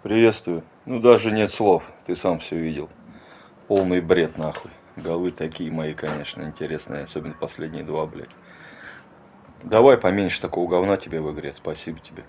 Приветствую. Ну даже нет слов, ты сам все видел. Полный бред нахуй. Голы такие мои, конечно, интересные, особенно последние два, блядь. Давай поменьше такого говна тебе в игре, спасибо тебе.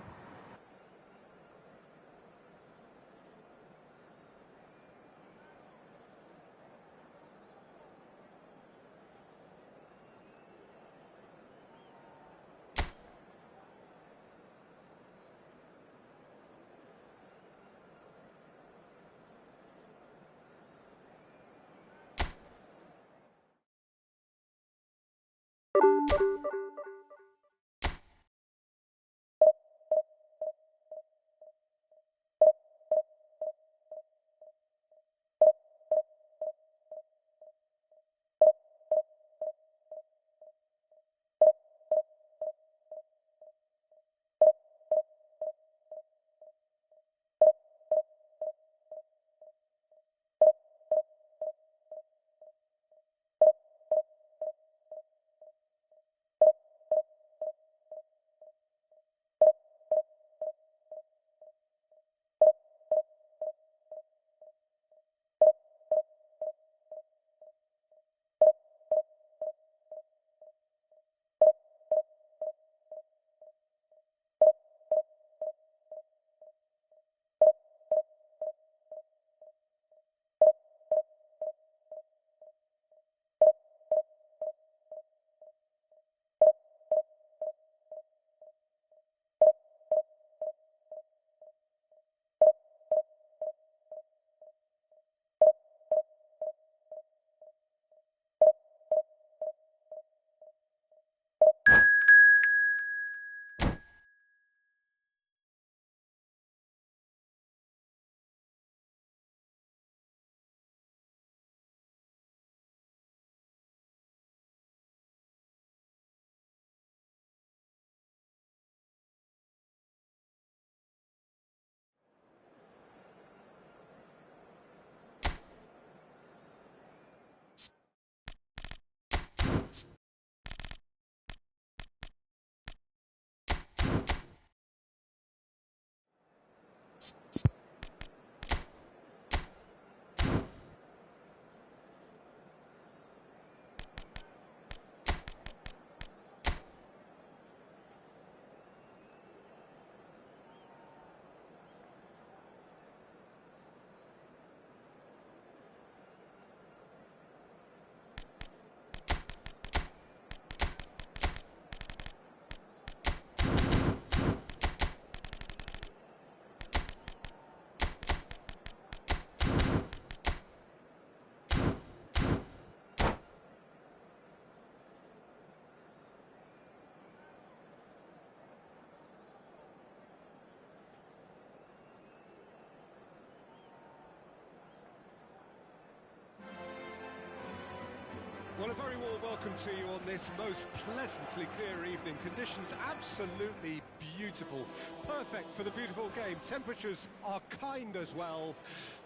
Well, a very warm welcome to you on this most pleasantly clear evening. Conditions absolutely beautiful. Perfect for the beautiful game. Temperatures are kind as well.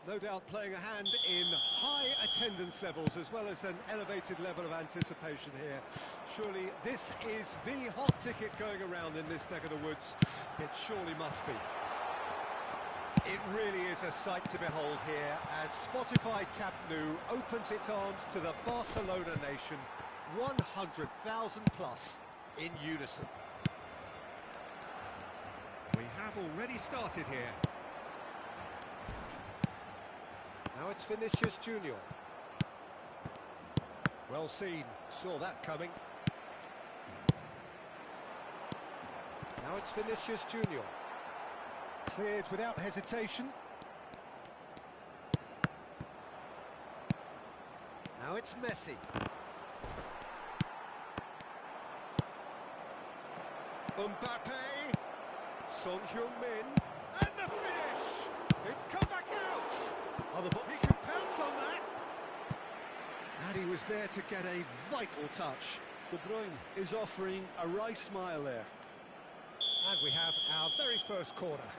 No doubt playing a hand in high attendance levels as well as an elevated level of anticipation here. Surely this is the hot ticket going around in this neck of the woods. It surely must be. It really is a sight to behold here as Spotify Camp Nou opens its arms to the Barcelona nation, 100,000 plus in unison. We have already started here. Now it's Vinicius Junior. Well seen, saw that coming. Now it's Vinicius Junior. Cleared without hesitation. Now it's Messi. Mbappe. Son Heung-min. And the finish! It's come back out! Oh, he can pounce on that! And he was there to get a vital touch. De Bruyne is offering a wry smile there. And we have our very first corner.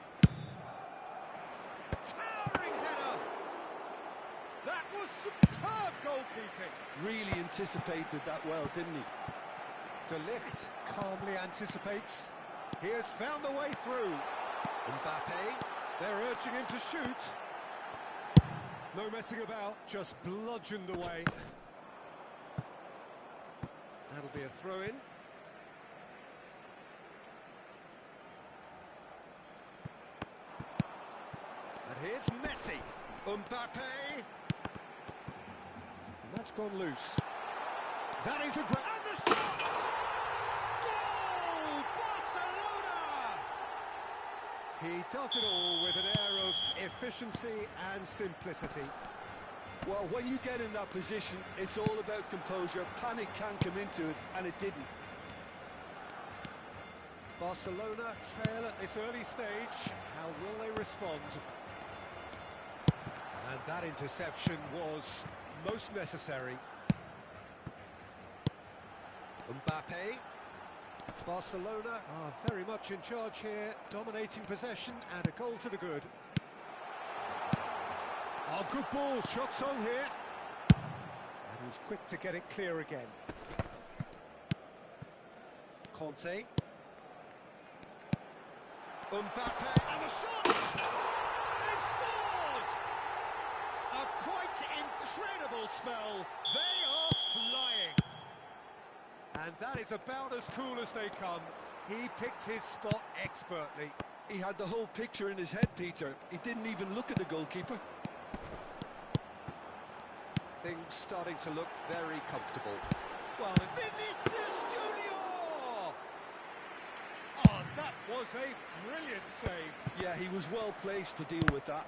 Towering header! That was superb goalkeeping! Really anticipated that well, didn't he? De Ligt calmly anticipates. He has found the way through. Mbappe. They're urging him to shoot. No messing about, just bludgeoned away. That'll be a throw-in. And here's Messi. Mbappe. And that's gone loose. That is a great... And the shot! Goal! Barcelona! He does it all with an air of efficiency and simplicity. Well, when you get in that position, it's all about composure. Panic can come into it, and it didn't. Barcelona trail at this early stage. How will they respond? And that interception was most necessary. Mbappe. Barcelona are very much in charge here, dominating possession and a goal to the good. Oh, good ball, shots on here. And he's quick to get it clear again. Conte. Mbappe, and the shot! They've scored! A quite incredible spell. They are flying. And that is about as cool as they come. He picked his spot expertly. He had the whole picture in his head, Peter. He didn't even look at the goalkeeper. Things starting to look very comfortable. Well, Vinicius Junior! Oh, that was a brilliant save. yeah, he was well placed to deal with that.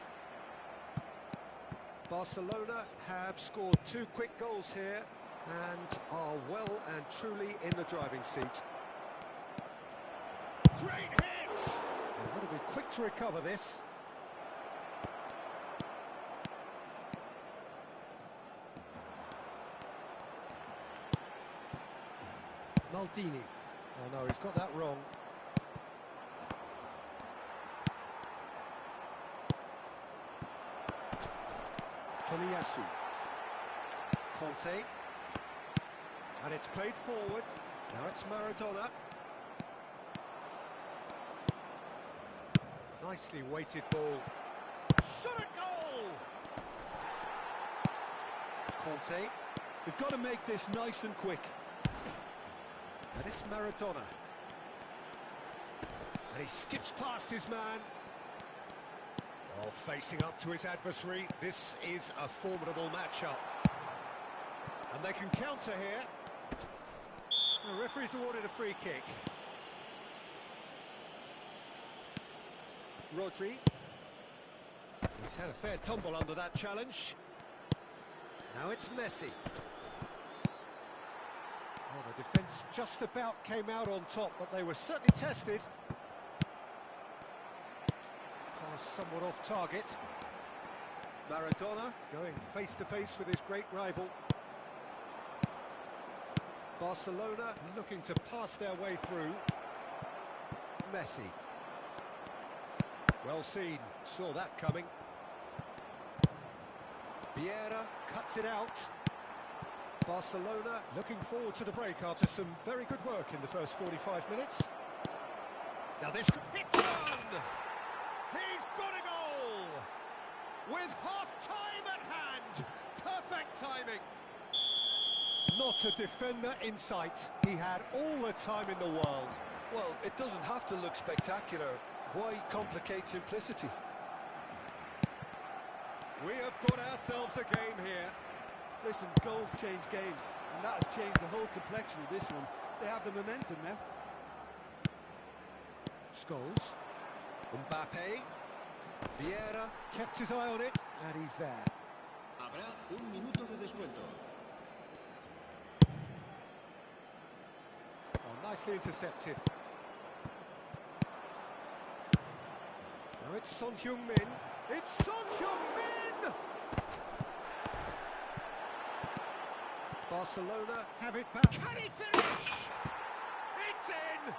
Barcelona have scored 2 quick goals here and are well and truly in the driving seat. Great hit! They've got to be quick to recover this. Maldini. Oh no, he's got that wrong. Tomiyasu. Conte. And it's played forward. Now it's Maradona. Nicely weighted ball. Shot a goal! Conte. They've got to make this nice and quick. And it's Maradona. And he skips past his man. While facing up to his adversary, this is a formidable matchup. And they can counter here. The referee's awarded a free kick. Rodri. He's had a fair tumble under that challenge. Now it's Messi. Well, the defence just about came out on top, but they were certainly tested. Pass somewhat off target. Maradona going face-to-face with his great rival. Barcelona looking to pass their way through. Messi. Well seen, saw that coming. Vieira cuts it out. Barcelona looking forward to the break after some very good work in the first 45 minutes. Now this hits one! He's got a goal! With half-time at hand! Perfect timing! Not a defender in sight. He had all the time in the world. Well, it doesn't have to look spectacular. Why complicate simplicity? We have got ourselves a game here. Listen, goals change games, and that has changed the whole complexion of this one. They have the momentum now. Scholes. Mbappe. Vieira kept his eye on it, and he's there. Habrá un minuto de descuento. Oh, nicely intercepted. Now it's Son Heung-min. It's Son Heung-min! Barcelona have it back. Can he finish? It's in!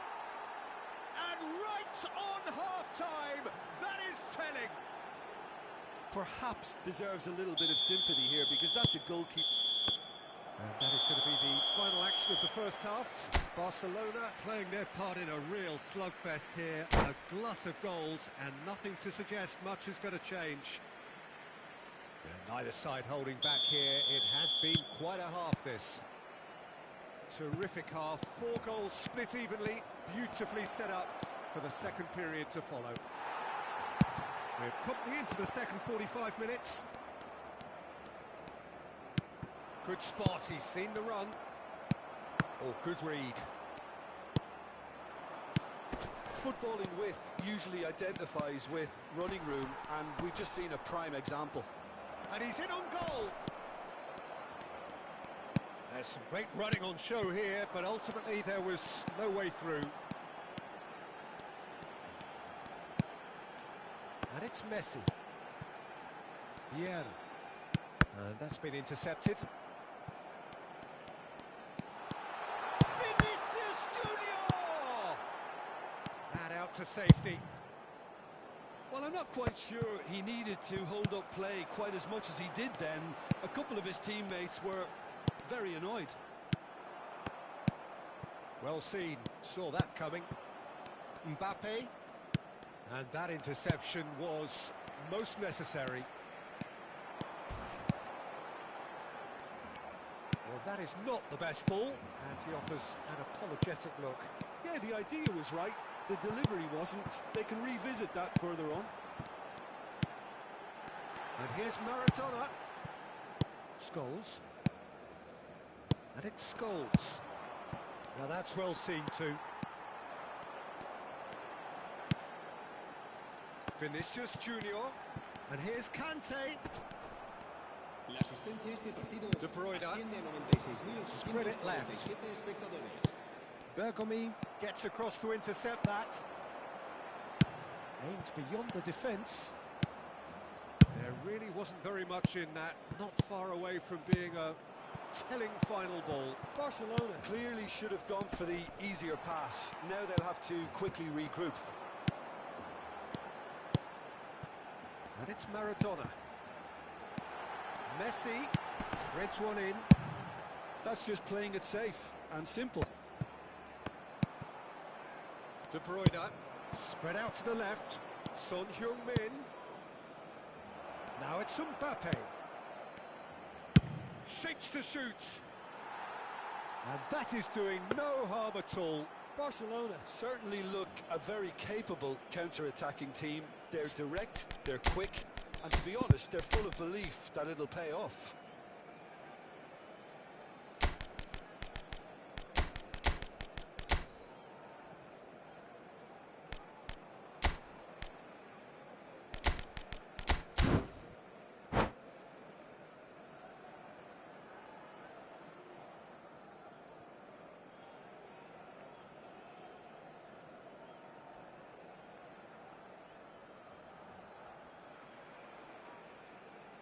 And right on half-time, that is telling. Perhaps deserves a little bit of sympathy here, because that's a goalkeeper. And that is going to be the final action of the first half. Barcelona playing their part in a real slugfest here, a glut of goals, and nothing to suggest much is going to change. And neither side holding back here. It has been quite a half, this. Terrific half, 4 goals split evenly, beautifully set up for the second period to follow. We're promptly into the second 45 minutes. Good spot, he's seen the run. Oh, good read. Footballing width usually identifies with running room, and we've just seen a prime example. And he's in on goal. There's some great running on show here, but ultimately there was no way through. And it's Messi. Yeah. And that's been intercepted. Vinicius Junior! And out to safety. Well, I'm not quite sure he needed to hold up play quite as much as he did then. A couple of his teammates were very annoyed. Well seen, saw that coming. Mbappe. And that interception was most necessary. Well, that is not the best ball, and he offers an apologetic look. Yeah, the idea was right. The delivery wasn't. They can revisit that further on. And here's Maradona. Scholes. And it's Scholes. Now that's well seen too. Vinicius Junior. And here's Kante. De Bruyne. Spread it left. Bergomi gets across to intercept that. Aimed beyond the defence. There really wasn't very much in that. Not far away from being a telling final ball. Barcelona clearly should have gone for the easier pass. Now they'll have to quickly regroup. And it's Maradona. Messi threads one in. That's just playing it safe and simple. De Bruyne, spread out to the left. Son Heung-min. Now it's Mbappe. Shapes to shoot. And that is doing no harm at all. Barcelona certainly look a very capable counter-attacking team. They're direct, they're quick, and to be honest, they're full of belief that it'll pay off.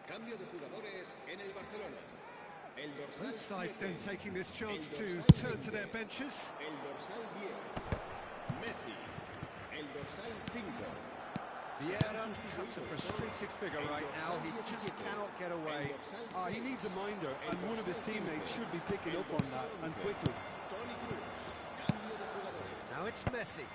Cambio de jugadores en el Barcelona. El dorsal Both sides then taking this chance to turn to their benches. El dorsal 10. Messi. El dorsal 5. Vieira cuts a frustrated figure right now. He just cannot get away. He needs a minder, and one of his teammates should be picking up on that, and quickly. Toni Kroos. Cambio de jugadores. Now it's Messi.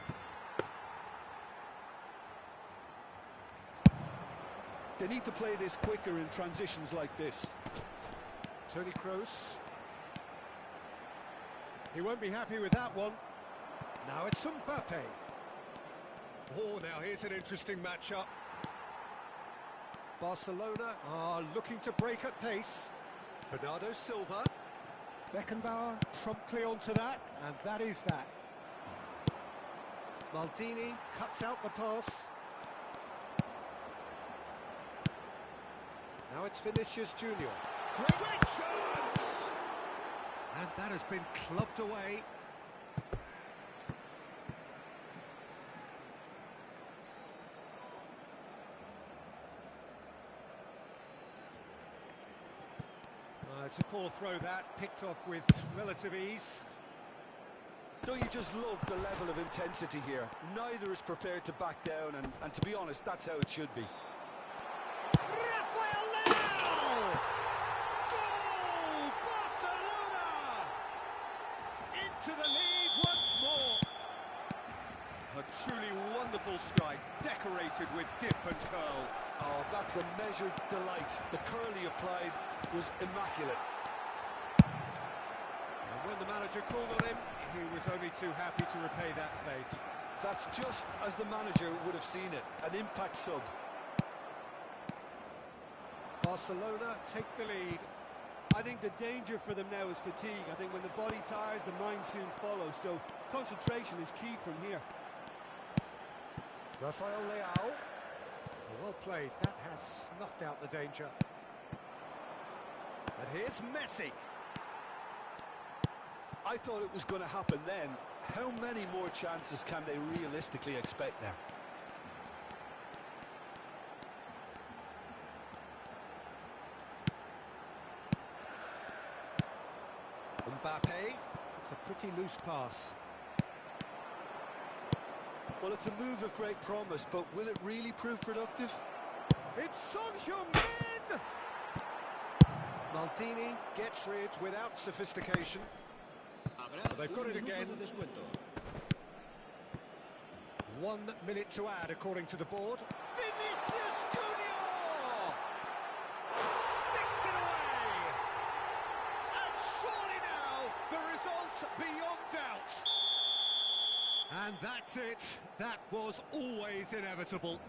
They need to play this quicker in transitions like this. Toni Kroos. He won't be happy with that one. Now it's Mbappe. Oh, now here's an interesting matchup. Barcelona are looking to break at pace. Bernardo Silva. Beckenbauer promptly onto that, and that is that. Maldini cuts out the pass. Now it's Vinicius Junior. Great chance! And that has been clubbed away. It's a poor throw that, picked off with relative ease. Don't you just love the level of intensity here? Neither is prepared to back down, and to be honest, that's how it should be. Rafael Leao! Goal! Barcelona! Into the lead A truly wonderful strike, decorated with dip and curl. Oh, that's a measured delight. The curl he applied was immaculate. And when the manager called on him, he was only too happy to repay that fate. That's just as the manager would have seen it, an impact sub. Barcelona take the lead. I think the danger for them now is fatigue. I think when the body tires, the mind soon follows. So concentration is key from here. Rafael Leao. Well played. That has snuffed out the danger. And here's Messi. I thought it was going to happen then. How many more chances can they realistically expect now? Mbappe. It's a pretty loose pass. Well, it's a move of great promise, but will it really prove productive? It's Son Heung-min! Maldini gets rid without sophistication. Habrá They've got un it minuto again. de descuento. 1 minute to add, according to the board. Vinicius Junior sticks it away, and surely now the result beyond doubt. And that's it. That was always inevitable.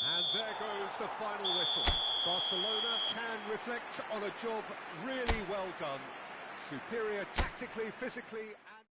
And there goes the final whistle. Barcelona can reflect on a job really well done. Superior tactically, physically, and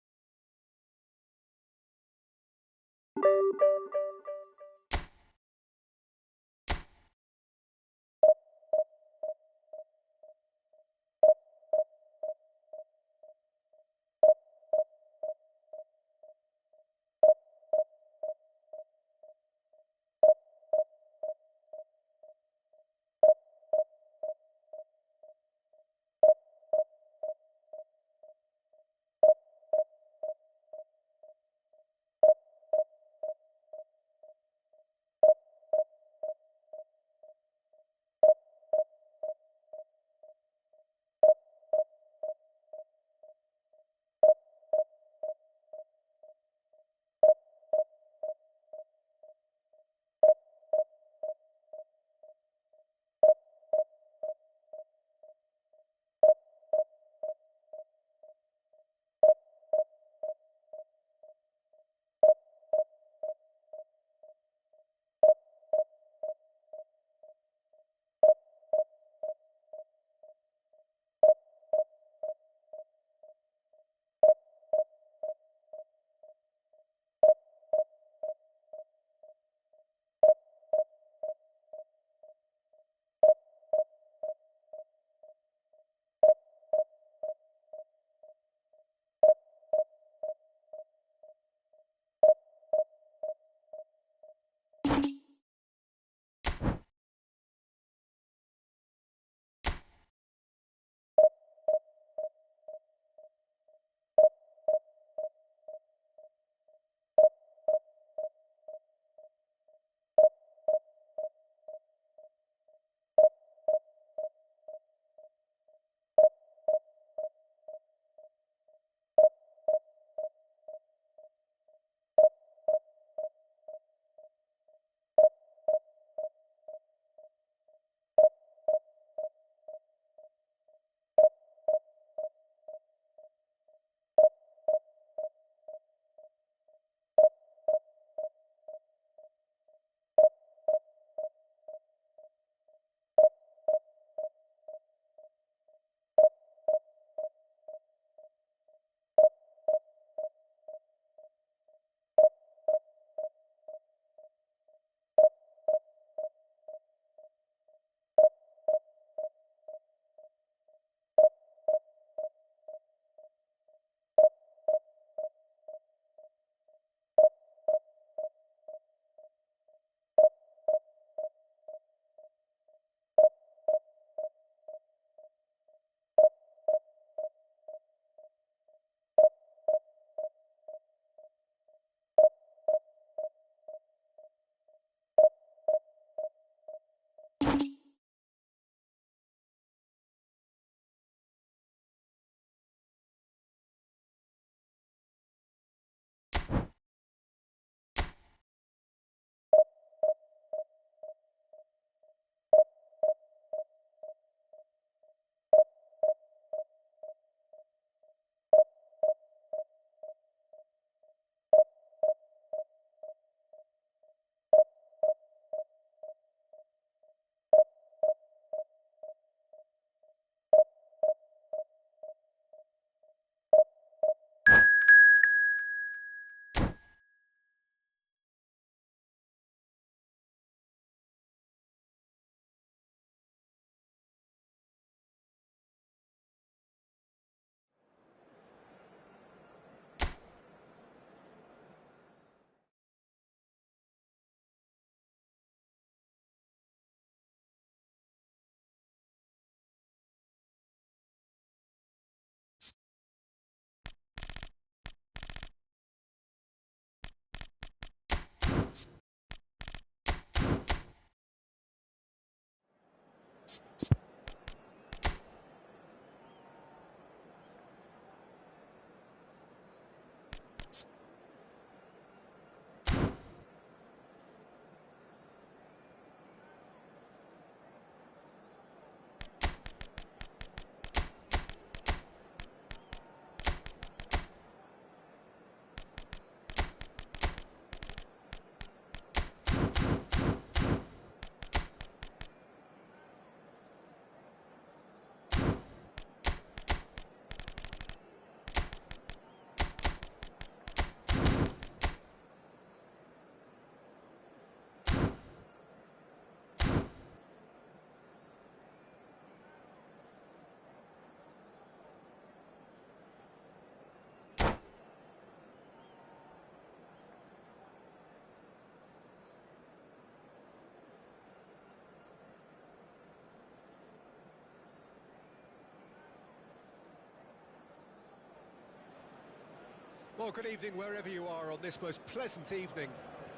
Well, good evening wherever you are on this most pleasant evening.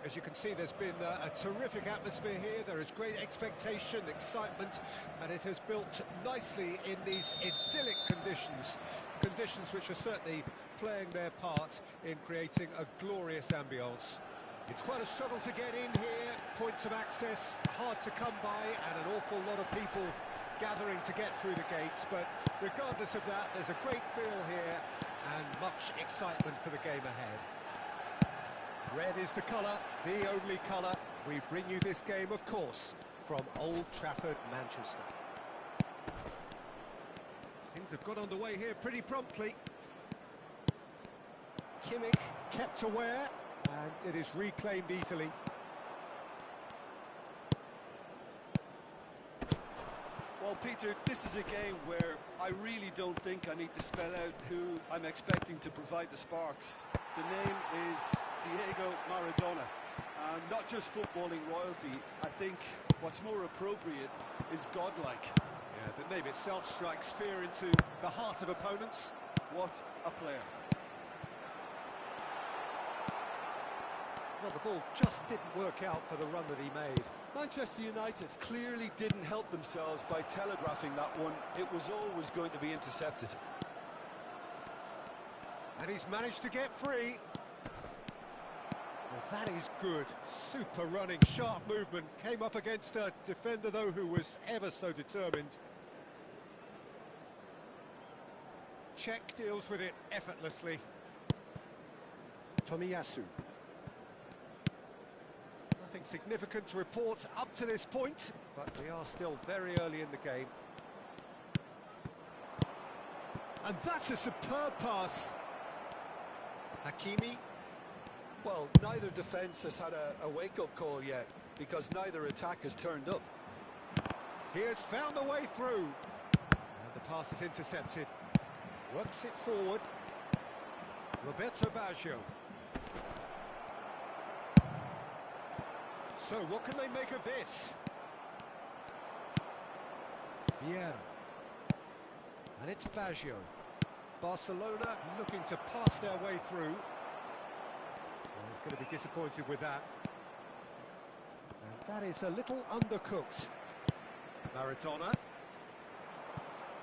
As you can see, there's been a terrific atmosphere here. There is great expectation, excitement, and it has built nicely in these idyllic conditions. Conditions which are certainly playing their part in creating a glorious ambience. It's quite a struggle to get in here, points of access hard to come by, and an awful lot of people gathering to get through the gates, but regardless of that, there's a great feel here and much excitement for the game ahead. Red is the colour, the only colour. We bring you this game, of course, from Old Trafford, Manchester. Things have got underway here pretty promptly. Kimmich kept aware, and it is reclaimed easily. Well, Peter, this is a game where I really don't think I need to spell out who I'm expecting to provide the sparks. The name is Diego Maradona, and not just footballing royalty. I think what's more appropriate is godlike. Yeah, the name itself strikes fear into the heart of opponents. What a player. Well, the ball just didn't work out for the run that he made. Manchester United clearly didn't help themselves by telegraphing that one. It was always going to be intercepted. And he's managed to get free. Well, that is good. Super running, sharp movement. Came up against a defender, though, who was ever so determined. Czech deals with it effortlessly. Tomiyasu. Nothing significant to report up to this point, but we are still very early in the game. And that's a superb pass. Hakimi. Well, neither defence has had a wake-up call yet, because neither attack has turned up. He has found a way through. And the pass is intercepted. Works it forward. Roberto Baggio. So, what can they make of this? Vieira. And it's Baggio. Barcelona looking to pass their way through. Well, he's going to be disappointed with that. And that is a little undercooked. Maradona.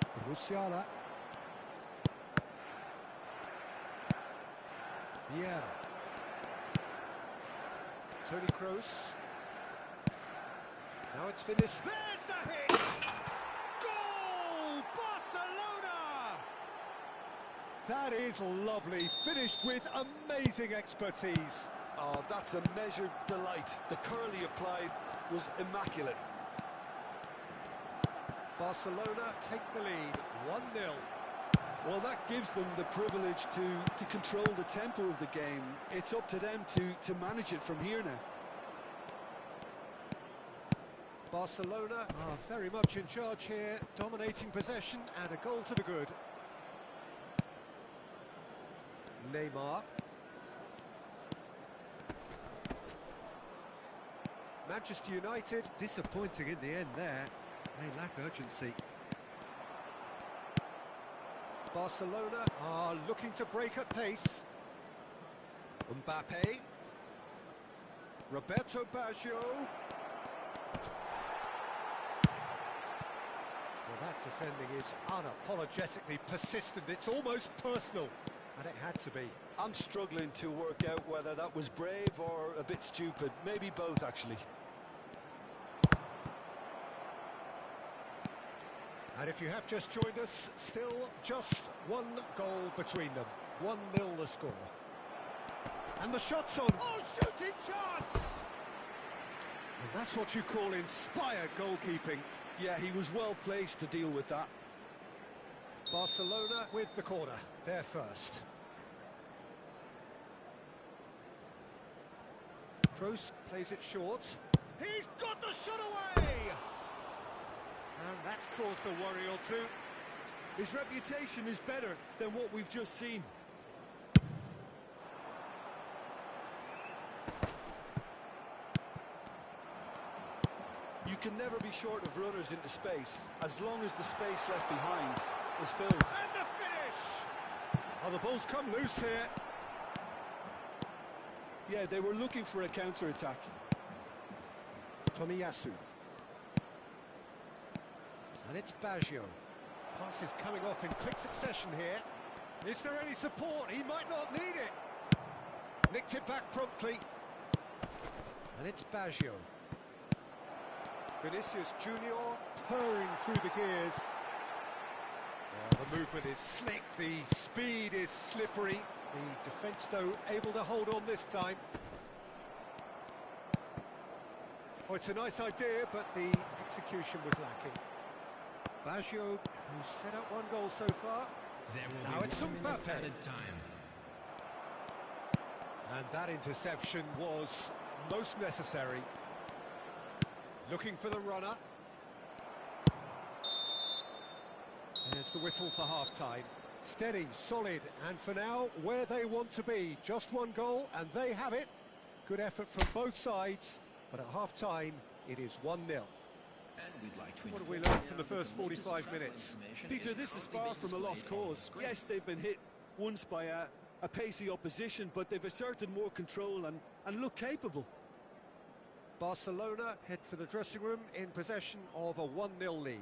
For Musiala. Vieira. Toni Kroos. Now it's finished. There's the hit! Goal! Barcelona! That is lovely. Finished with amazing expertise. Oh, that's a measured delight. The curl he applied was immaculate. Barcelona take the lead, 1-0. Well, that gives them the privilege to control the tempo of the game. It's up to them to manage it from here now. Barcelona are very much in charge here, dominating possession and a goal to the good. Neymar. Manchester United disappointing in the end there. They lack urgency. Barcelona are looking to break at pace. Mbappe. Roberto Baggio. That defending is unapologetically persistent. It's almost personal, and it had to be. I'm struggling to work out whether that was brave or a bit stupid. Maybe both, actually. And if you have just joined us, still just one goal between them. 1-0 the score. And the shot's on. Oh, shooting chance! And that's what you call inspired goalkeeping. Yeah, he was well placed to deal with that. Barcelona with the corner. They're first. Kroos plays it short. He's got the shot away! And that's caused a worry or two. His reputation is better than what we've just seen. You can never be short of runners into space, as long as the space left behind is filled. And the finish! Oh, the ball's come loose here. Yeah, they were looking for a counter-attack. Tomiyasu. And it's Baggio. Pass is coming off in quick succession here. Is there any support? He might not need it. Nicked it back promptly. And it's Baggio. Vinicius Junior purring through the gears. Oh, the movement is slick, the speed is slippery. The defence, though, able to hold on this time. Oh, it's a nice idea, but the execution was lacking. Baggio, who's set up one goal so far. Now it's Mbappe. Time. And that interception was most necessary. Looking for the runner. There's the whistle for half-time. Steady, solid, and for now, where they want to be. Just one goal, and they have it. Good effort from both sides, but at half-time, it is 1-0. What have we learned from the first 45 minutes? Peter, this is far from a lost cause. Yes, they've been hit once by a pacey opposition, but they've asserted more control and look capable. Barcelona head for the dressing room in possession of a 1-0 lead.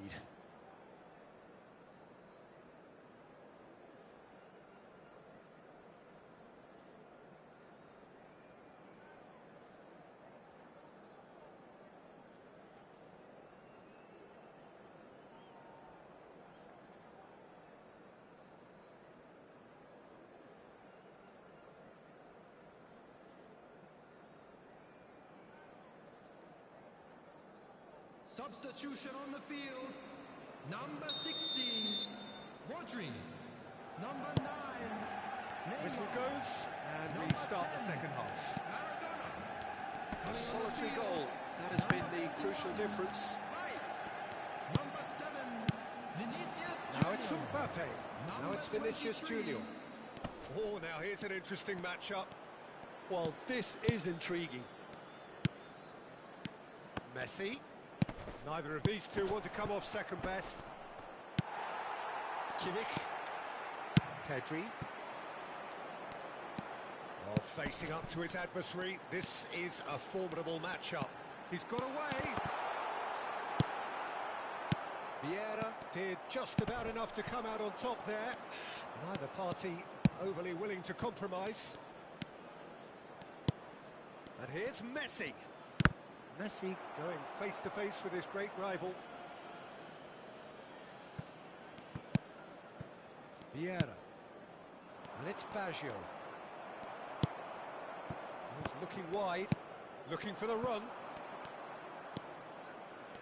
Substitution on the field. Number 16, Rodri. Number 9, Neymar. Whistle goes, and we start the second half. Maradona. A solitary goal. That has been the crucial difference. Right. Number 7, Vinicius. Now it's Junior. Mbappe. Now it's Vinicius 23. Junior. Oh, now here's an interesting matchup. Well, this is intriguing. Messi. Neither of these two want to come off second best. Kimmich. Pedri. Oh, facing up to his adversary. This is a formidable matchup. He's got away. Vieira did just about enough to come out on top there. Neither party overly willing to compromise. And here's Messi. Messi going face-to-face with his great rival. Vieira. And it's Baggio. He's looking wide, looking for the run.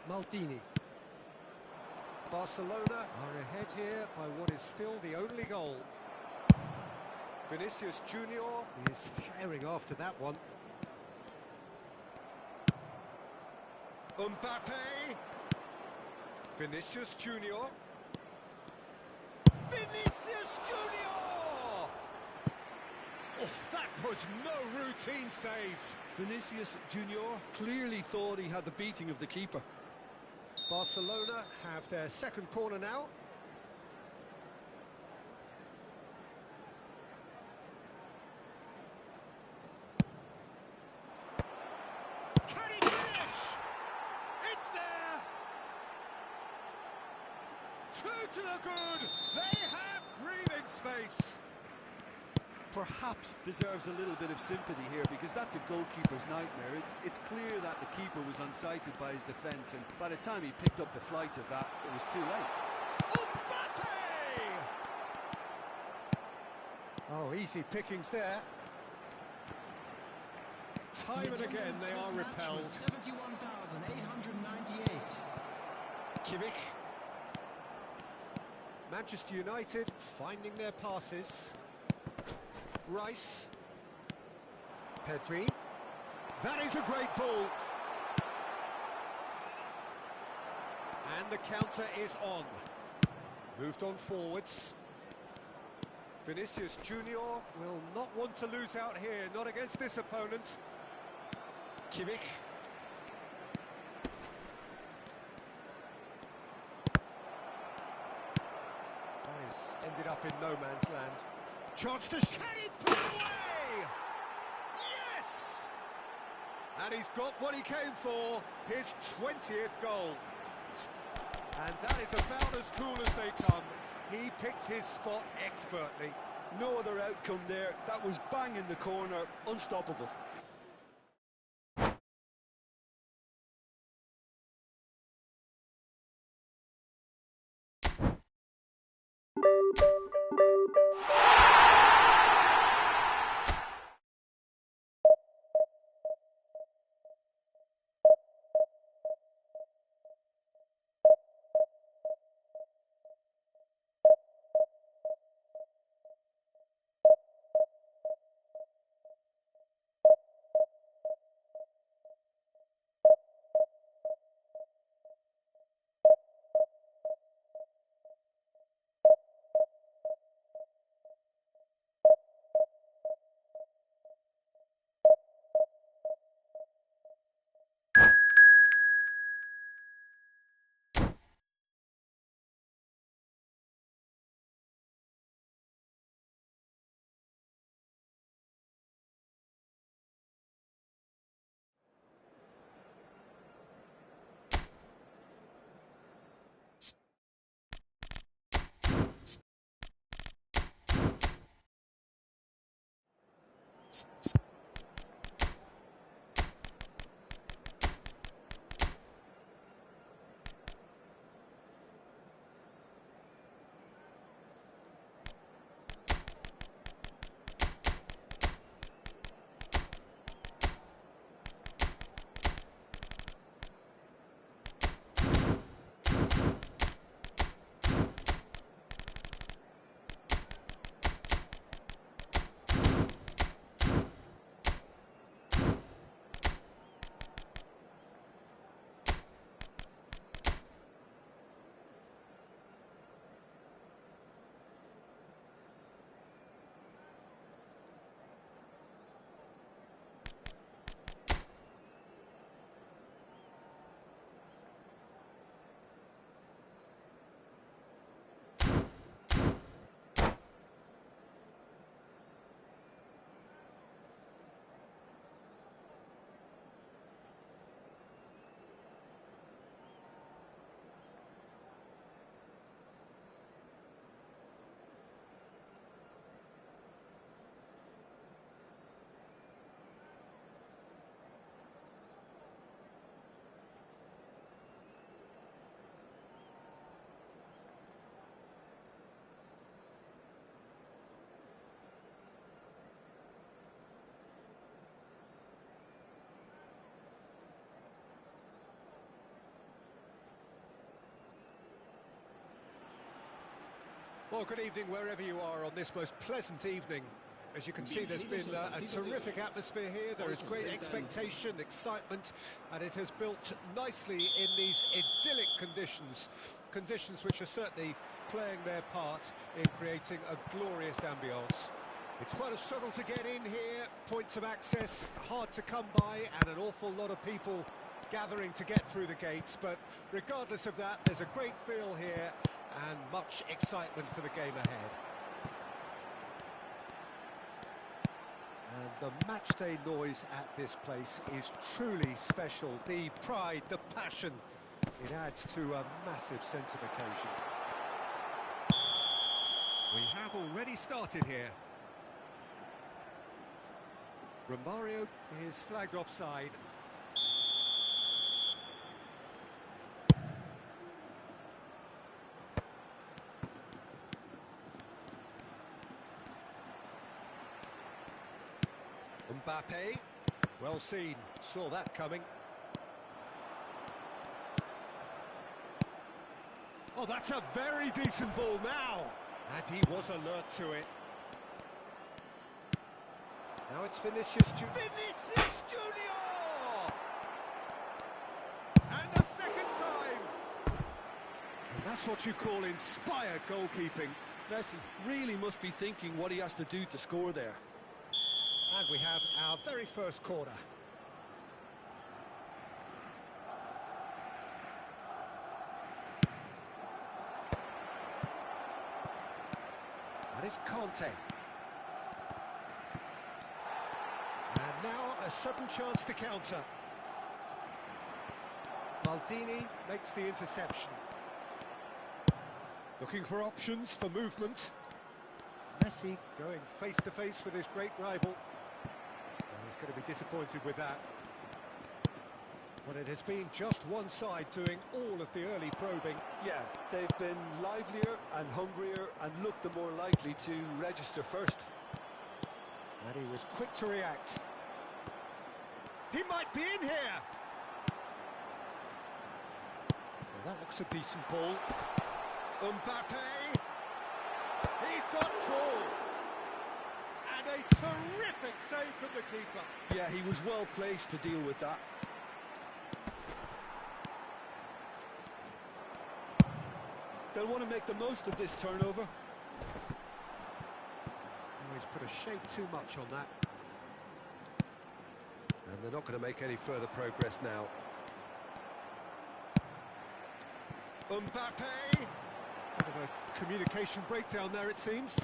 Maldini. Barcelona are ahead here by what is still the only goal. Vinicius Junior is firing after that one. Mbappe. Vinicius Junior. Vinicius Junior! Oh, that was no routine save. Vinicius Junior clearly thought he had the beating of the keeper. Barcelona have their second corner now. Can he finish? It's there! Through to the good. They have breathing space. Perhaps deserves a little bit of sympathy here, because that's a goalkeeper's nightmare. It's clear that the keeper was unsighted by his defence, and by the time he picked up the flight of that, it was too late. Oh, easy pickings there. Time and again they are repelled. 71,898. Kimmich. Manchester United finding their passes. Rice. Pedri. That is a great ball. And the counter is on. Moved on forwards. Vinicius Junior will not want to lose out here, not against this opponent. Kimmich. Nice. Ended up in no man's land. Chance to can he put away? Yes! And he's got what he came for, his 20th goal. And that is about as cool as they come. He picked his spot expertly. No other outcome there. That was bang in the corner, unstoppable. Well, good evening wherever you are on this most pleasant evening. As you can see, there's been a terrific atmosphere here. There is great expectation, excitement, and it has built nicely in these idyllic conditions. Conditions which are certainly playing their part in creating a glorious ambience. It's quite a struggle to get in here, points of access hard to come by, and an awful lot of people gathering to get through the gates, but regardless of that, there's a great feel here and much excitement for the game ahead. And the matchday noise at this place is truly special. The pride, the passion, it adds to a massive sense of occasion. We have already started here. Romario is flagged offside. Mbappe, well seen, saw that coming. Oh, that's a very decent ball now. And he was alert to it. Now it's Vinicius Junior. Vinicius Junior! And a second time. And that's what you call inspired goalkeeping. Messi really must be thinking what he has to do to score there. And we have our very first corner. That is Conte. And now a sudden chance to counter. Maldini makes the interception. Looking for options for movement. Messi going face to face with his great rival. Well, he's going to be disappointed with that. But it has been just one side doing all of the early probing. Yeah, they've been livelier and hungrier and looked the more likely to register first. And he was quick to react. He might be in here! Well, that looks a decent ball. Mbappe! He's got two! And a terrific save from the keeper. Yeah, he was well placed to deal with that. They'll want to make the most of this turnover. Oh, he's put a shade too much on that. And they're not going to make any further progress now. Mbappe! Bit of a communication breakdown there, it seems.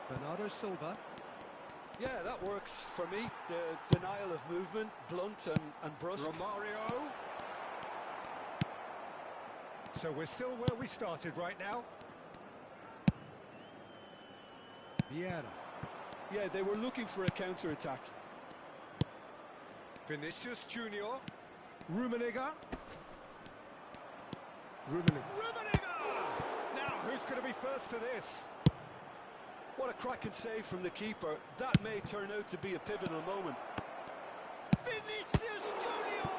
Bernardo Silva. Yeah, that works for me. The denial of movement, blunt and brusque. Romario. So we're still where we started right now. Vieira. Yeah, they were looking for a counter-attack. Vinicius Junior. Rummenigge. Rummenigge! Now, who's going to be first to this? What a cracking save from the keeper. That may turn out to be a pivotal moment. Vinicius Junior!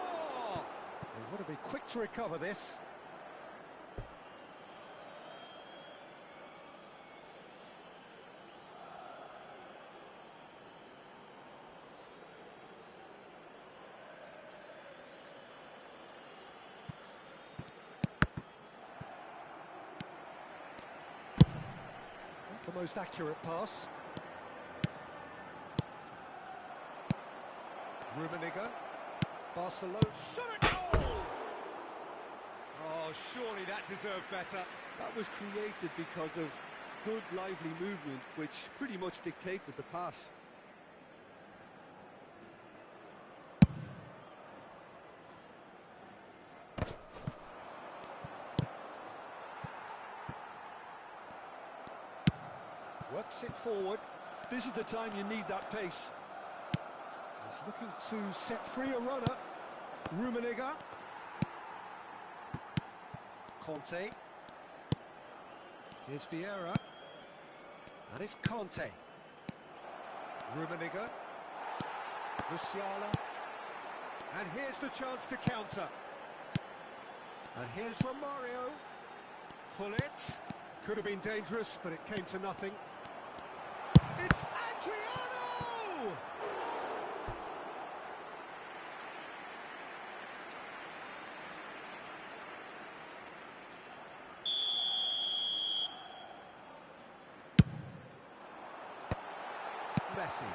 They want to be quick to recover this. The most accurate pass. Rummenigge. Barcelona. Shot at goal! Oh, surely that deserved better. That was created because of good, lively movement, which pretty much dictated the pass. Works it forward. This is the time you need that pace. He's looking to set free a runner. Rummenigge. Conte. Here's Vieira. And it's Conte. Rummenigge. Musiala. And here's the chance to counter. And here's Romario. Pull it. Could have been dangerous, but it came to nothing. It's Adriano! Messi.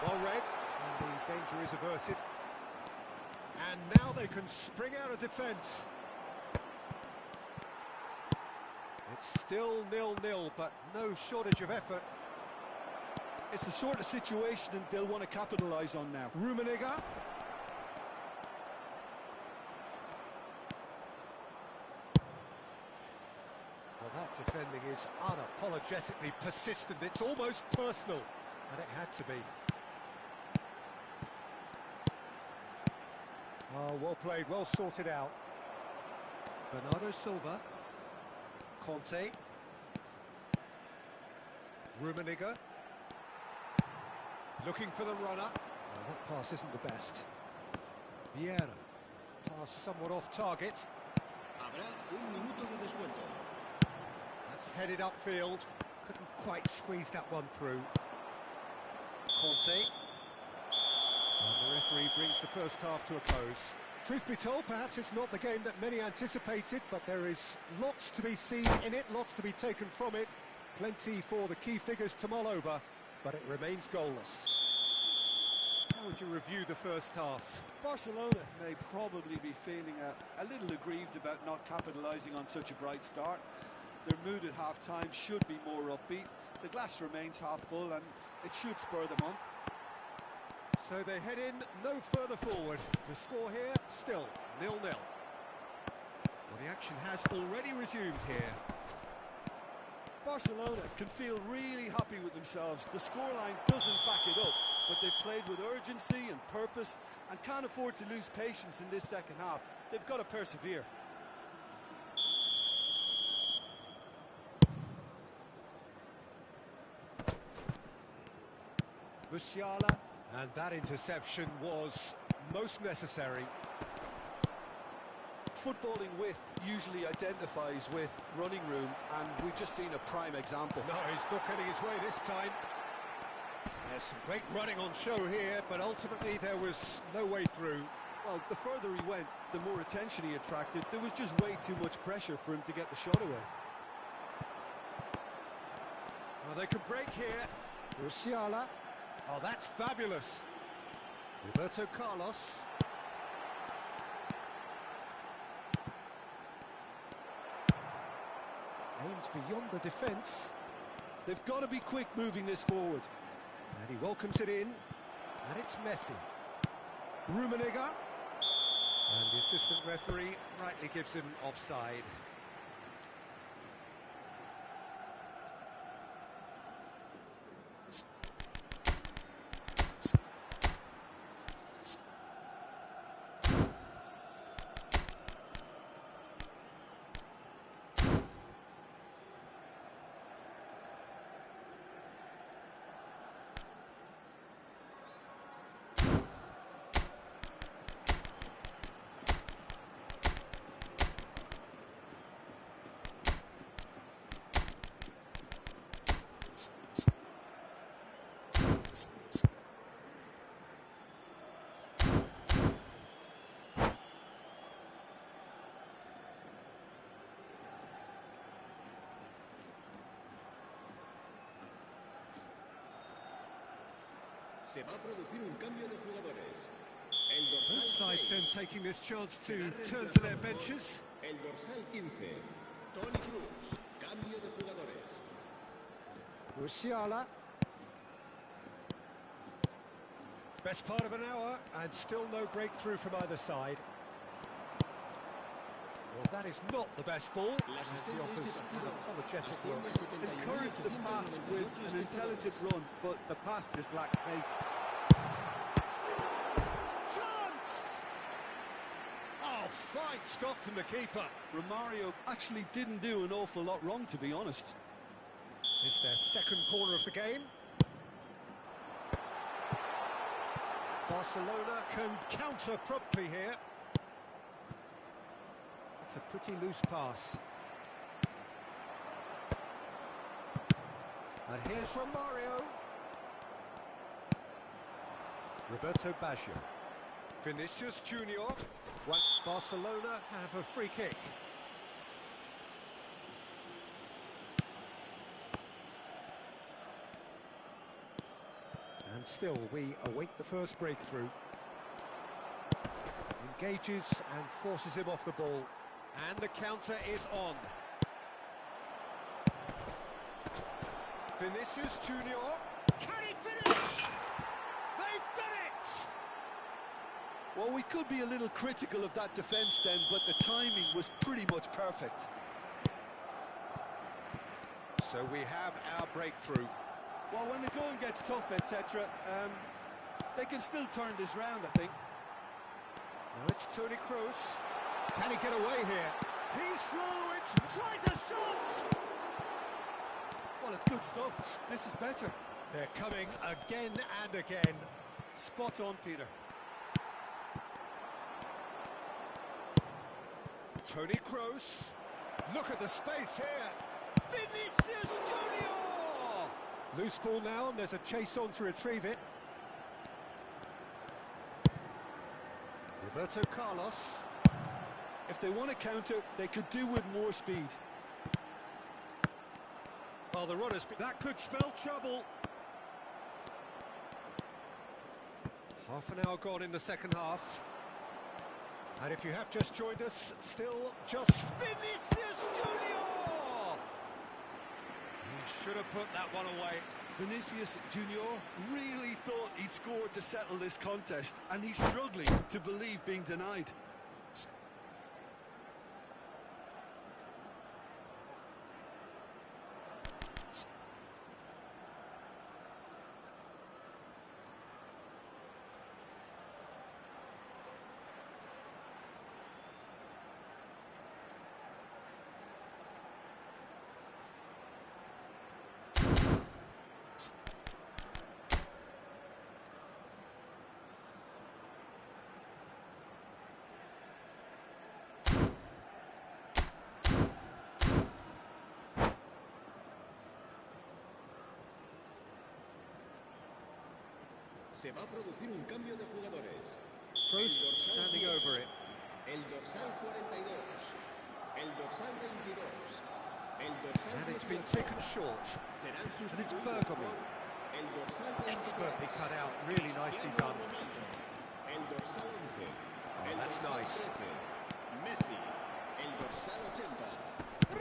Well read, and the danger is averted. And now they can spring out of defence. It's still 0-0, but no shortage of effort. It's the sort of situation that they'll want to capitalise on now. Rummenigge. That defending is unapologetically persistent. It's almost personal, and it had to be. Oh, well played, well sorted out. Bernardo Silva. Conte. Rummenigge. Looking for the runner. Oh, that pass isn't the best. Vieira. Pass somewhat off target. Habrá un minuto de descuento. That's headed upfield. Couldn't quite squeeze that one through. Conte. And the referee brings the first half to a close. Truth be told, perhaps it's not the game that many anticipated, but there is lots to be seen in it, lots to be taken from it. Plenty for the key figures to mull over, but it remains goalless. How would you review the first half? Barcelona may probably be feeling a little aggrieved about not capitalising on such a bright start. Their mood at half-time should be more upbeat. The glass remains half full and it should spur them on. So they head in no further forward. The score here, still 0-0. Well, the action has already resumed here. Barcelona can feel really happy with themselves. The scoreline doesn't back it up, but they've played with urgency and purpose and can't afford to lose patience in this second half. They've got to persevere. Musiala, and that interception was most necessary. Footballing width usually identifies with running room, and we've just seen a prime example. No, he's not getting his way this time. There's some great running on show here, but ultimately there was no way through. Well, the further he went, the more attention he attracted. There was just way too much pressure for him to get the shot away. Well, they could break here. Musiala. Oh, that's fabulous. Roberto Carlos. Aimed beyond the defence. They've got to be quick moving this forward. And he welcomes it in. And it's Messi. Rummenigge. And the assistant referee rightly gives him offside. Se va a producir un cambio de jugadores. Both sides then taking this chance to turn to their benches. El dorsal 15, Toni Kroos. Cambio de jugadores. Musiala. Best part of an hour and still no breakthrough from either side. Well, that is not the best ball. He offers an apologetic look. Encourage the pass with an intelligent run, but the pass just lacked pace. Chance! Oh, fine stop from the keeper. Romario actually didn't do an awful lot wrong, to be honest. It's their second corner of the game. Barcelona can counter promptly here. It's a pretty loose pass. And here's Romario. Roberto Baggio. Vinicius Junior. Barcelona have a free kick. And still we await the first breakthrough. Engages and forces him off the ball. And the counter is on. Vinicius Junior. Can he finish? They've done it! Well, we could be a little critical of that defence then, but the timing was pretty much perfect. So we have our breakthrough. Well, when the going gets tough, etc., they can still turn this round, I think. Now it's Toni Kroos. Can he get away here? He's through, tries a shot! Well, it's good stuff. This is better. They're coming again and again. Spot on, Peter. Toni Kroos. Look at the space here. Vinicius Junior! Loose ball now, and there's a chase on to retrieve it. Roberto Carlos. If they want to counter, they could do with more speed. Well, the runner's... That could spell trouble. Half an hour gone in the second half. And if you have just joined us, still just Vinicius Junior! He should have put that one away. Vinicius Junior really thought he'd scored to settle this contest, and he's struggling to believe being denied. Se va a producir un cambio de jugadores. Kroos standing over it. El dorsal 42. El dorsal 22. El dorsal And it's been 18. taken short. Serán And it's sustituidos Bergamo. por el dorsal 23. Expertly cut out, really nicely done. El dorsal 11. Oh, El that's dorsal nice. 13. Messi. El dorsal 80.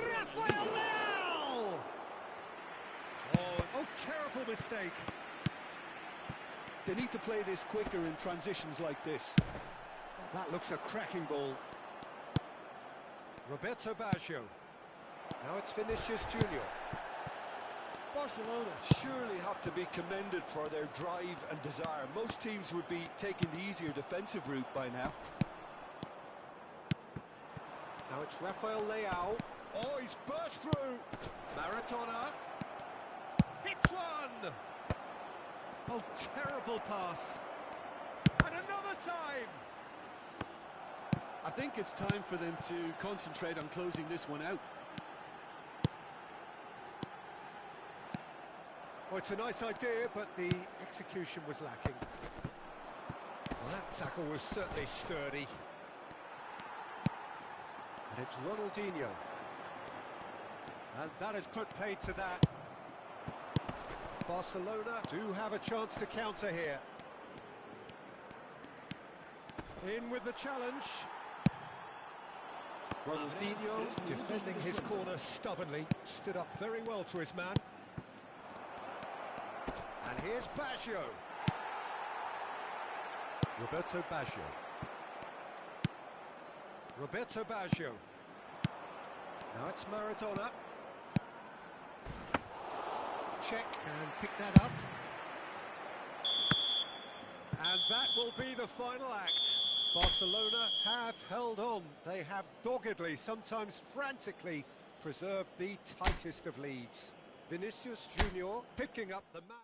Rafael Leao! Oh, terrible mistake. They need to play this quicker in transitions like this. That looks a cracking ball. Roberto Baggio. Now it's Vinicius Junior. Barcelona surely have to be commended for their drive and desire. Most teams would be taking the easier defensive route by now. Now it's Rafael Leao. Oh, he's burst through. Maradona. Hits one. Oh, terrible pass. And another time. I think it's time for them to concentrate on closing this one out. Well, it's a nice idea, but the execution was lacking. Well, that tackle was certainly sturdy. And it's Ronaldinho. And that has put paid to that. Barcelona do have a chance to counter here. In with the challenge. Ronaldinho defending his corner stubbornly. Stood up very well to his man. And here's Baggio. Roberto Baggio. Roberto Baggio. Now it's Maradona. Check and pick that up. And that will be the final act. Barcelona have held on. They have doggedly, sometimes frantically, preserved the tightest of leads. Vinicius Junior picking up the man.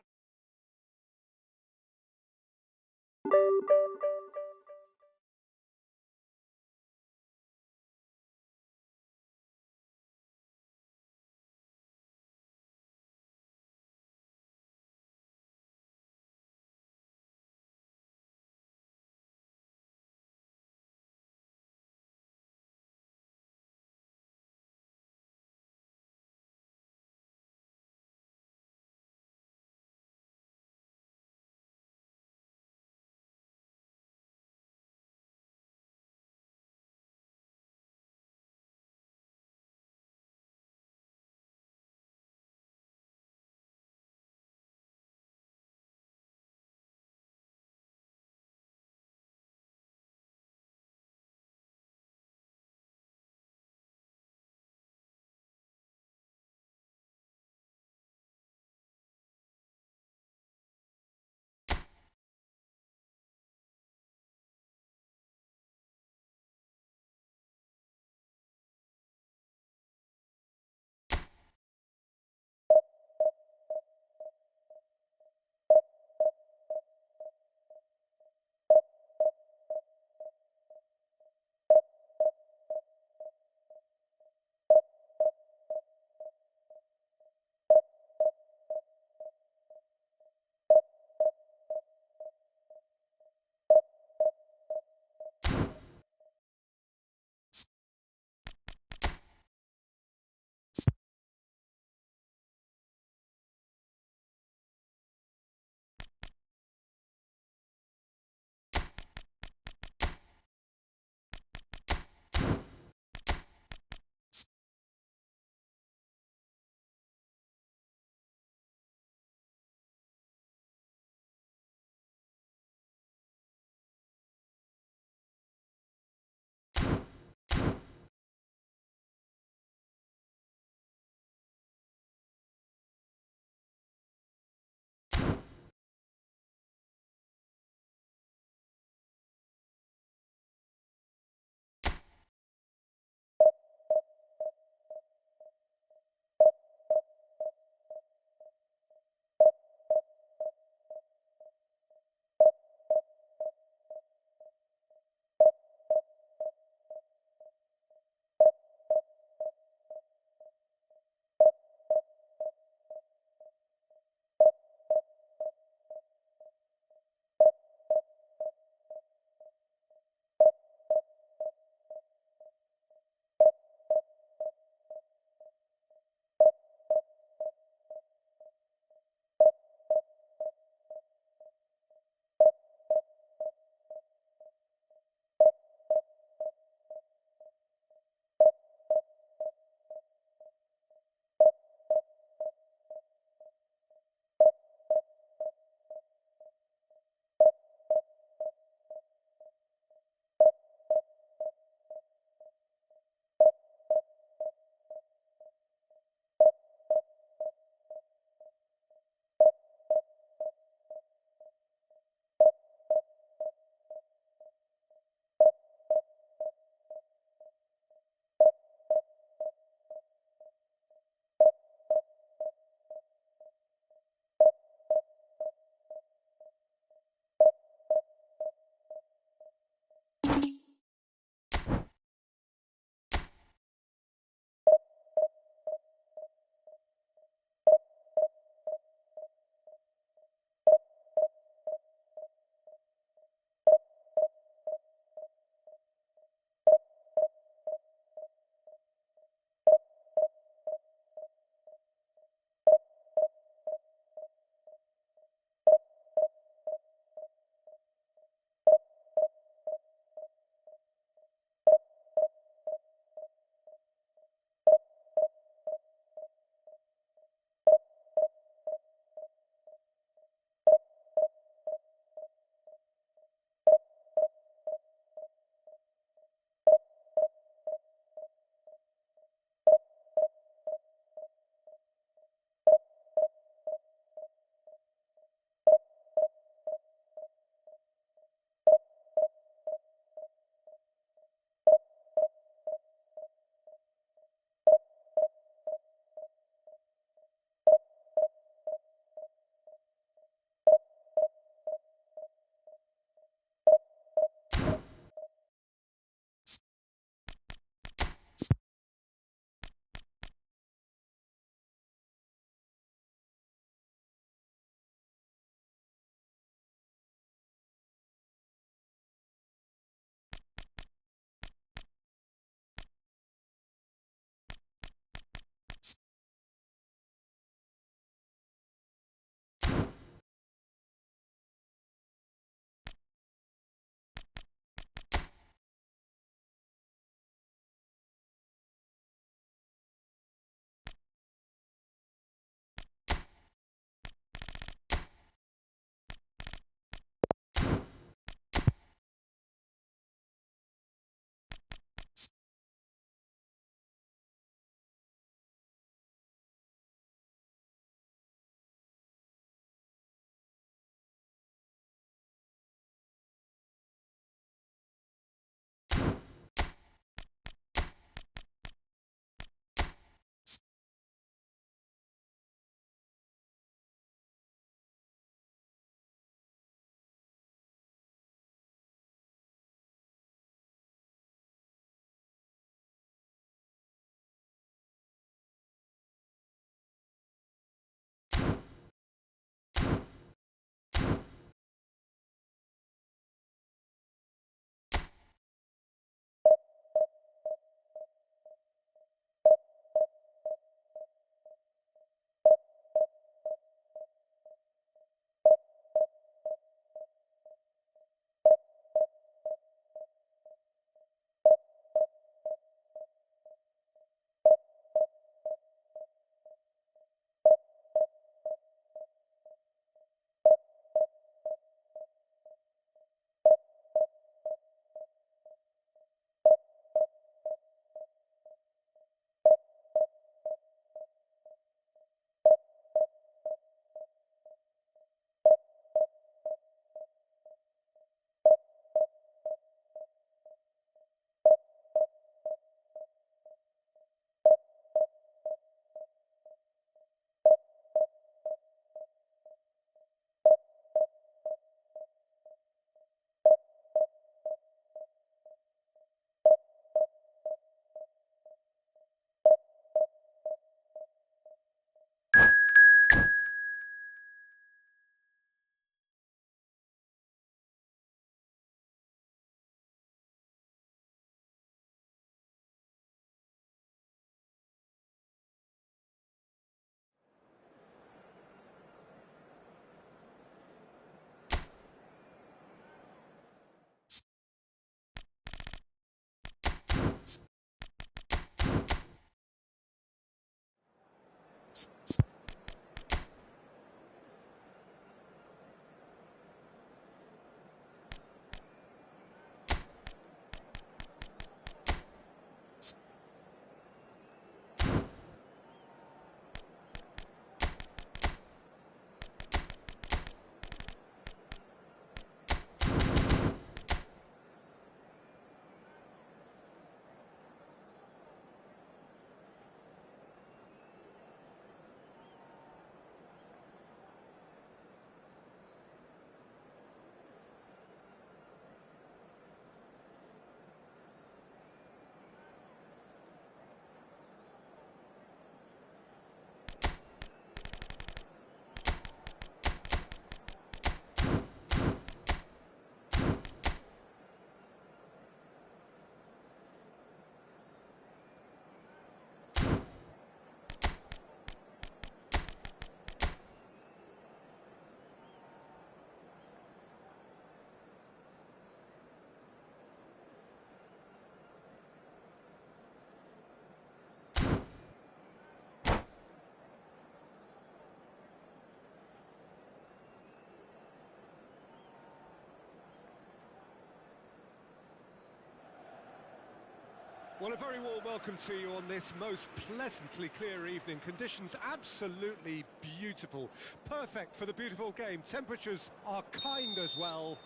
Well, a very warm welcome to you on this most pleasantly clear evening. Conditions absolutely beautiful. Perfect for the beautiful game. Temperatures are kind as well.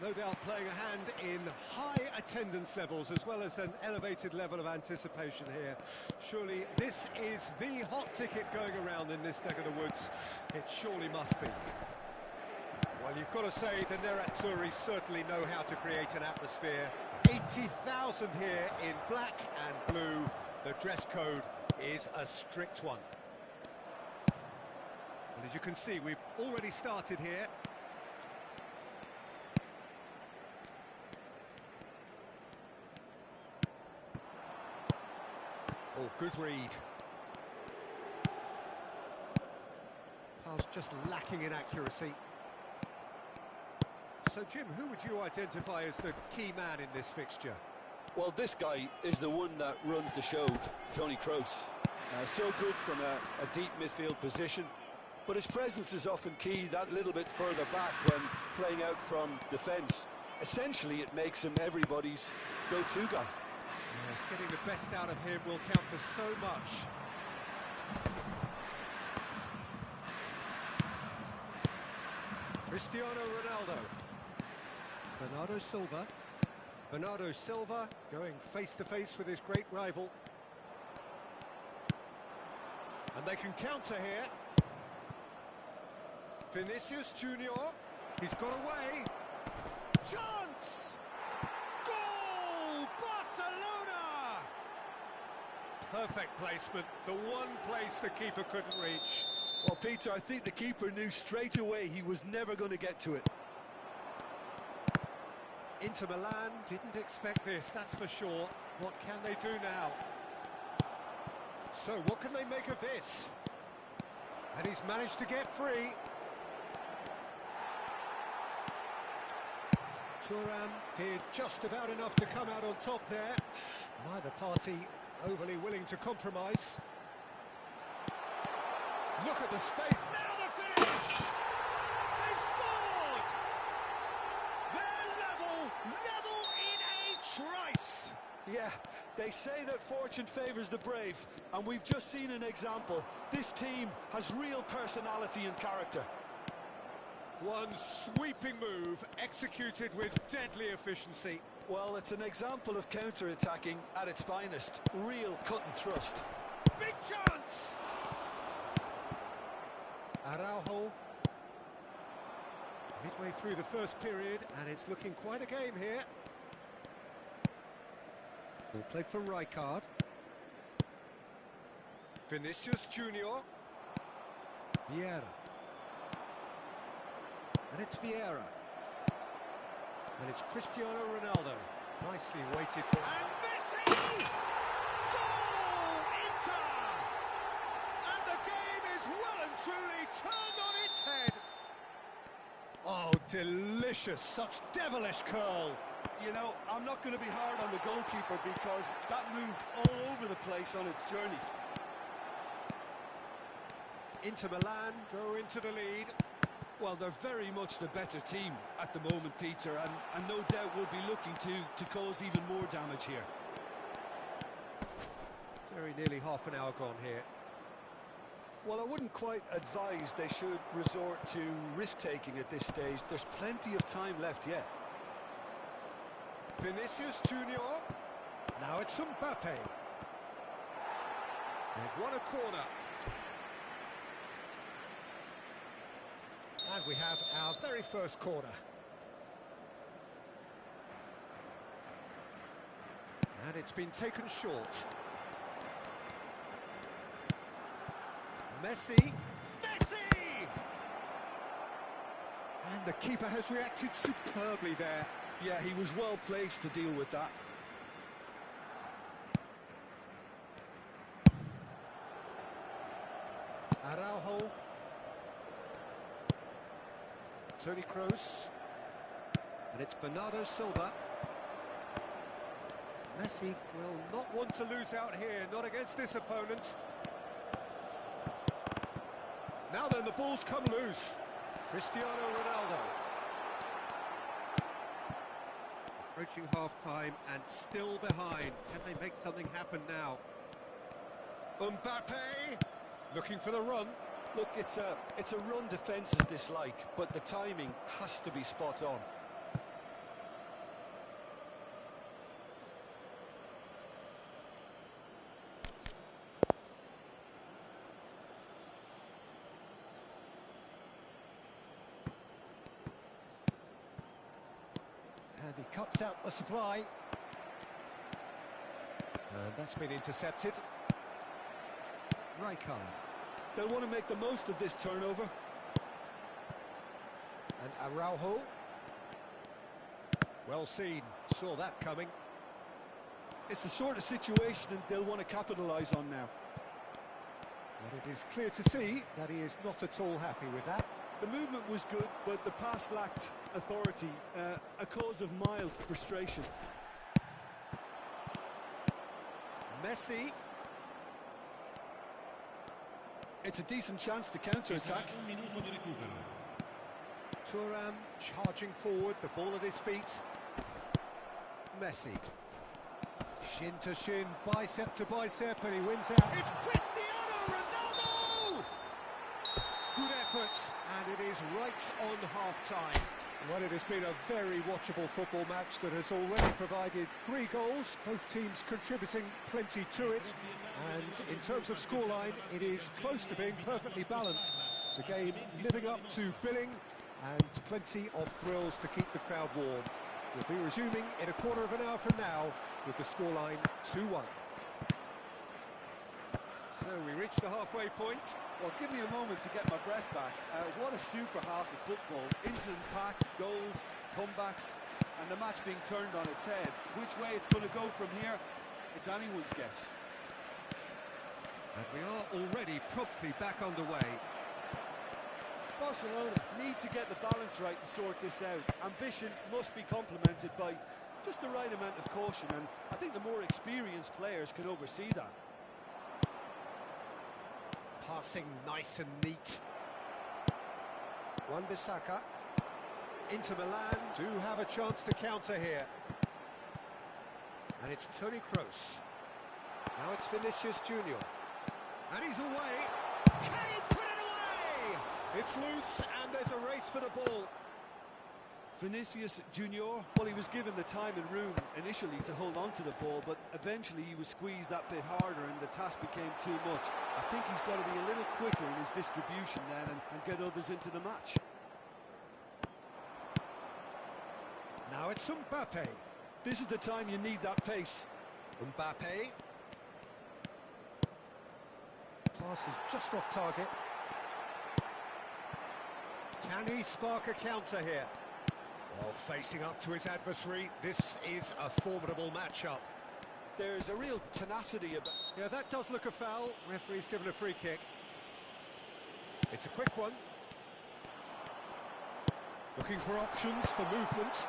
No doubt playing a hand in high attendance levels as well as an elevated level of anticipation here. Surely this is the hot ticket going around in this neck of the woods. It surely must be. Well, you've got to say the Nerazzurri certainly know how to create an atmosphere. 80,000 here in black and blue. The dress code is a strict one. Well, as you can see, we've already started here. Oh, good read. Pass just lacking in accuracy. So, Jim, who would you identify as the key man in this fixture? Well, this guy is the one that runs the show, Toni Kroos. So good from a deep midfield position, but his presence is often key that little bit further back when playing out from defence. Essentially, it makes him everybody's go-to guy. Yes, getting the best out of him will count for so much. Cristiano Ronaldo. Bernardo Silva going face-to-face with his great rival. And they can counter here. Vinicius Junior. He's got away. Chance! Goal! Barcelona! Perfect placement. The one place the keeper couldn't reach. Well, Peter, I think the keeper knew straight away he was never going to get to it. Inter Milan didn't expect this, that's for sure. What can they do now? So, what can they make of this? And he's managed to get free. Thuram did just about enough to come out on top there. Neither party overly willing to compromise. Look at the space, now the finish! They've scored! They're level in a trice! Yeah, they say that fortune favours the brave, and we've just seen an example. This team has real personality and character. One sweeping move, executed with deadly efficiency. Well, it's an example of counter-attacking at its finest. Real cut and thrust. Big chance! Araujo. Midway through the first period, and it's looking quite a game here. Ball played for Rijkaard. Vinicius Junior. Vieira. And it's Vieira. And it's Cristiano Ronaldo. Nicely weighted. And Messi! Goal! Inter! And the game is well and truly turned on its head. Oh, delicious. Such devilish curl. You know, I'm not going to be hard on the goalkeeper because that moved all over the place on its journey. Inter Milan go into the lead. Well, they're very much the better team at the moment, Peter, and no doubt will be looking to cause even more damage here. Very nearly half an hour gone here. Well, I wouldn't quite advise they should resort to risk-taking at this stage. There's plenty of time left yet. Vinicius Junior. Now it's Mbappe. They've won a corner. And we have our very first corner. And it's been taken short. Messi! Messi! And the keeper has reacted superbly there. Yeah, he was well placed to deal with that. Araujo. Toni Kroos. And it's Bernardo Silva. Messi will not want to lose out here, not against this opponent. Now then, the ball's come loose. Cristiano Ronaldo. Approaching half-time and still behind. Can they make something happen now? Mbappe looking for the run. Look, it's a run defences dislike, but the timing has to be spot on. And he cuts out the supply. And that's been intercepted. Rijkaard. They'll want to make the most of this turnover. And Araujo. Well seen, saw that coming. It's the sort of situation they'll want to capitalise on now. But it is clear to see that he is not at all happy with that. The movement was good, but the pass lacked authority, a cause of mild frustration. Messi. It's a decent chance to counter-attack. Thuram charging forward, the ball at his feet. Messi. Shin to shin, bicep to bicep, and he wins out. It's Cristiano Ronaldo! Good effort, and it is right on half-time. Well, it has been a very watchable football match that has already provided 3 goals, both teams contributing plenty to it. And in terms of scoreline, it is close to being perfectly balanced. The game living up to billing, and plenty of thrills to keep the crowd warm. We'll be resuming in a quarter of an hour from now with the scoreline 2-1. So we reach the halfway point. Well, give me a moment to get my breath back. What a super half of football. Incident-packed, goals, comebacks, and the match being turned on its head. Which way it's going to go from here, it's anyone's guess. And we are already promptly back underway. Barcelona need to get the balance right to sort this out. Ambition must be complemented by just the right amount of caution, and I think the more experienced players can oversee that. Passing nice and neat. Wan-Bissaka. Inter Milan do have a chance to counter here. And it's Toni Kroos. Now it's Vinicius Junior. And he's away. Can he put it away? It's loose and there's a race for the ball. Vinicius Junior, well, he was given the time and room initially to hold on to the ball, but eventually he was squeezed that bit harder and the task became too much. I think he's got to be a little quicker in his distribution then and get others into the match. Now it's Mbappe. This is the time you need that pace. Mbappe. Pass is just off target. Can he spark a counter here? Well, facing up to his adversary, this is a formidable matchup. There's a real tenacity about... Yeah, that does look a foul. Referee's given a free kick. It's a quick one. Looking for options for movement.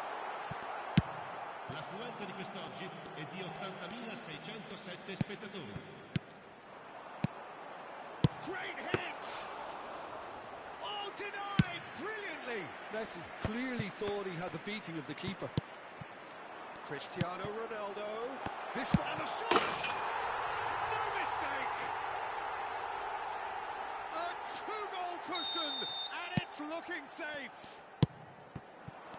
L'affluenza di quest'oggi è di 80.607 spettatori. Great hit! Oh, denied brilliantly! Messi clearly thought he had the beating of the keeper. Cristiano Ronaldo. This one, and the shot! No mistake! A 2-goal cushion, and it's looking safe!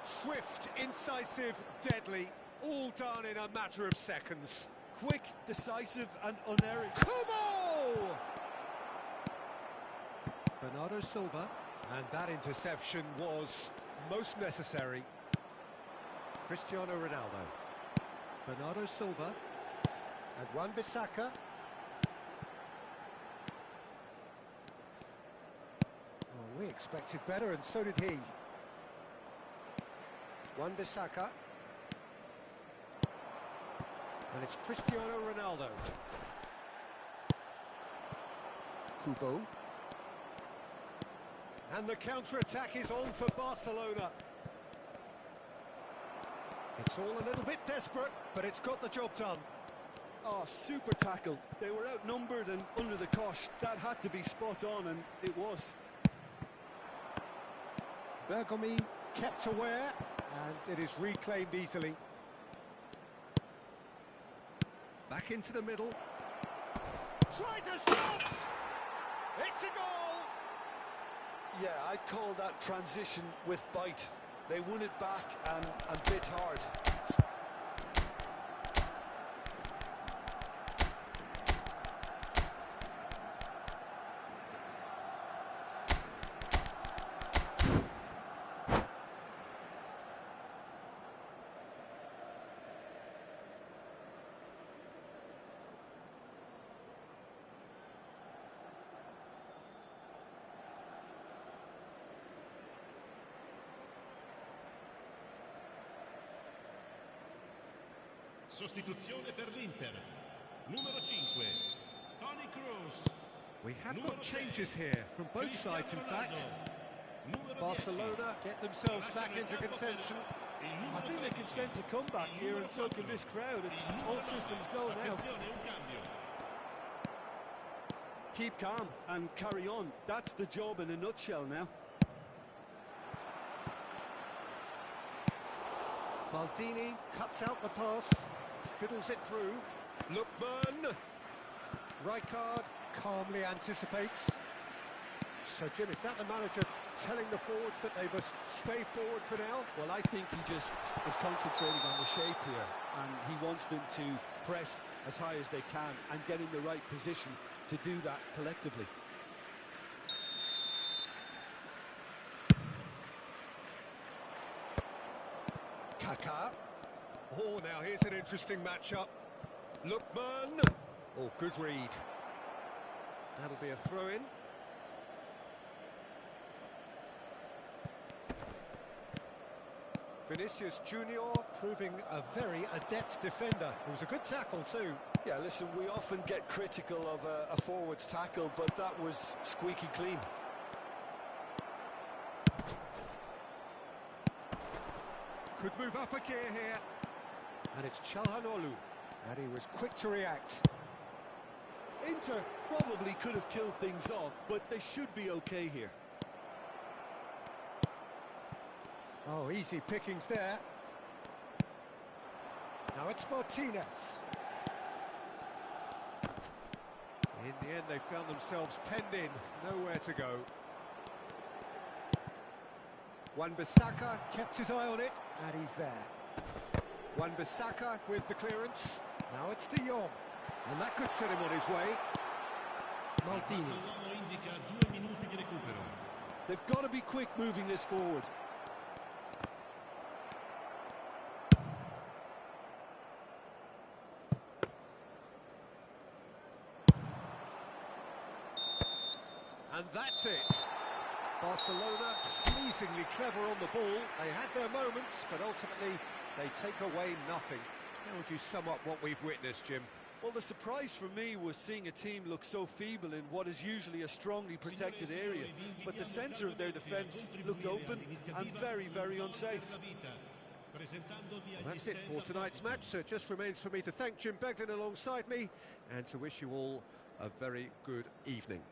Swift, incisive, deadly, all done in a matter of seconds. Quick, decisive and unerring. Kuku! Bernardo Silva, and that interception was most necessary. Cristiano Ronaldo. Bernardo Silva. And Wan-Bissaka. Oh, we expected better, and so did he. Wan-Bissaka. And it's Cristiano Ronaldo. Kuku. And the counter-attack is on for Barcelona. It's all a little bit desperate, but it's got the job done. Oh, super tackle. They were outnumbered and under the cosh. That had to be spot on, and it was. Bergomi kept aware, and it is reclaimed easily. Back into the middle. Tries a shot! It's a goal! Yeah, I'd call that transition with bite. They won it back and bit hard. Sostituzione per l'Inter. Numero 5, Toni Kroos. We have got changes here from both sides, in fact. Barcelona get themselves back into contention. I think they can sense a comeback here, and so can this crowd. It's all systems go now. Keep calm and carry on. That's the job in a nutshell now. Maldini cuts out the pass, fiddles it through. Lookman. Rijkaard calmly anticipates. So, Jim, is that the manager telling the forwards that they must stay forward for now? Well, I think he just is concentrating on the shape here, and he wants them to press as high as they can and get in the right position to do that collectively. Kaka. Oh, now here's an interesting matchup. Lookman. Oh, good read. That'll be a throw-in. Vinicius Junior proving a very adept defender. It was a good tackle too. Yeah, listen, we often get critical of a forward's tackle, but that was squeaky clean. Could move up a gear here. And it's Çalhanoğlu. And he was quick to react. Inter probably could have killed things off, but they should be okay here. Oh, easy pickings there. Now it's Martinez. In the end, they found themselves penned in, nowhere to go. Wan-Bissaka kept his eye on it, and he's there. Wan-Bissaka with the clearance. Now it's De Jong, and that could set him on his way. Maldini. They've got to be quick moving this forward. And that's it. Barcelona pleasingly clever on the ball. They had their moments, but ultimately they take away nothing. How would you sum up what we've witnessed, Jim? Well, the surprise for me was seeing a team look so feeble in what is usually a strongly protected area. But the centre of their defence looked open and very, very unsafe. Well, that's it for tonight's match. So it just remains for me to thank Jim Beglin alongside me and to wish you all a very good evening.